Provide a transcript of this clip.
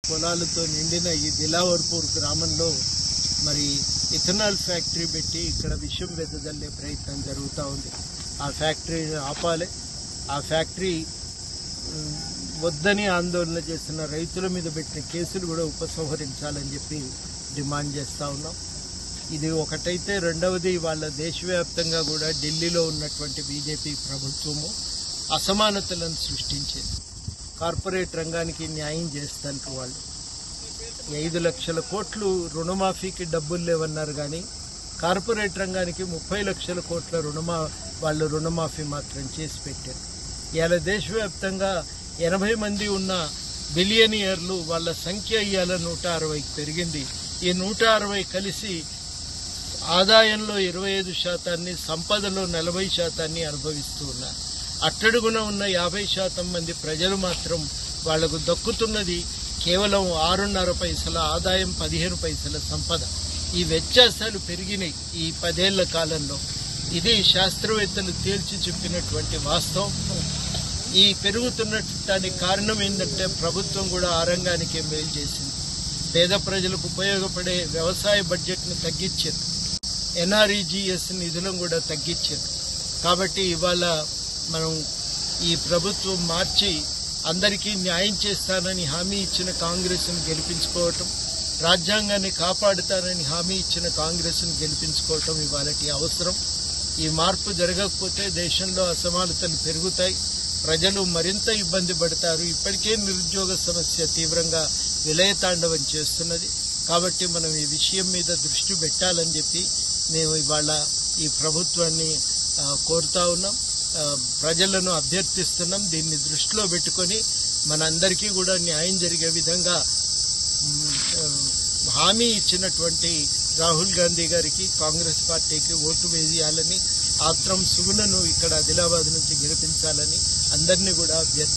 పొలాలతో నిండిన ఈ దిలావర్పూర్ గ్రామంలో మరి ఇథనాల్ ఫ్యాక్టరీ పెట్టి ఇక్కడ విషం వెదజల్లే ప్రయత్నం జరుగుతూ ఉంది. ఆ ఫ్యాక్టరీని ఆపాలి. ఆ ఫ్యాక్టరీ వద్దని ఆందోళన చేస్తున్న రైతుల మీద పెట్టిన కేసులు కూడా ఉపసంహరించాలని చెప్పి డిమాండ్ చేస్తూ ఉన్నాం. ఇది ఒకటైతే, రెండవది వాళ్ళ దేశవ్యాప్తంగా కూడా ఢిల్లీలో ఉన్నటువంటి బీజేపీ ప్రభుత్వము అసమానతలను సృష్టించేది. కార్పొరేట్ రంగానికి న్యాయం చేస్తానికి వాళ్ళు 5 లక్షల కోట్లు రుణమాఫీకి డబ్బులు లేవన్నారు, కానీ కార్పొరేట్ రంగానికి 30 లక్షల కోట్ల వాళ్ళు రుణమాఫీ మాత్రం చేసి పెట్టారు. ఇవాళ దేశవ్యాప్తంగా 80 మంది ఉన్న బిలియనియర్లు వాళ్ళ సంఖ్య ఇవాళ 160కి పెరిగింది. ఈ 160 కలిసి ఆదాయంలో 25%, సంపదలో 40% అనుభవిస్తూ ఉన్నారు. అట్టడుగున ఉన్న 50% మంది ప్రజలు మాత్రం వాళ్లకు దక్కుతున్నది కేవలం 6.5 పైసల ఆదాయం, 15 పైసల సంపద. ఈ వ్యత్యాసాలు పెరిగినాయి ఈ 10 ఏళ్ల కాలంలో. ఇది శాస్త్రవేత్తలు తేల్చి చెప్పినటువంటి వాస్తవం. ఈ పెరుగుతున్నటానికి కారణం ఏంటంటే ప్రభుత్వం కూడా ఆ రంగానికే మేలు చేసింది. పేద ప్రజలకు ఉపయోగపడే వ్యవసాయ బడ్జెట్ను తగ్గించారు, ఎన్ఆర్ఈజీఎస్ నిధులను కూడా తగ్గించారు. కాబట్టి ఇవాళ మనం ఈ ప్రభుత్వం మార్చి అందరికీ న్యాయం చేస్తానని హామీ ఇచ్చిన కాంగ్రెస్ను గెలిపించుకోవటం, రాజ్యాంగాన్ని కాపాడుతానని హామీ ఇచ్చిన కాంగ్రెస్ను గెలిపించుకోవటం ఇవాళటి అవసరం. ఈ మార్పు జరగకపోతే దేశంలో అసమానతలు పెరుగుతాయి, ప్రజలు మరింత ఇబ్బంది పడతారు. ఇప్పటికే నిరుద్యోగ సమస్య తీవ్రంగా విలయతాండవం చేస్తున్నది. కాబట్టి మనం ఈ విషయం మీద దృష్టి పెట్టాలని చెప్పి మేము ఇవాళ ఈ ప్రభుత్వాన్ని కోరుతా ఉన్నాం, ప్రజలను అభ్యర్థిస్తున్నాం. దీన్ని దృష్టిలో పెట్టుకొని మనందరికీ కూడా న్యాయం జరిగే విధంగా హామీ ఇచ్చినటువంటి రాహుల్ గాంధీ గారికి, కాంగ్రెస్ పార్టీకి ఓటు వేయాలని, ఆత్రం సుగుణను ఇక్కడ ఆదిలాబాద్ నుంచి గెలిపించాలని అందరినీ కూడా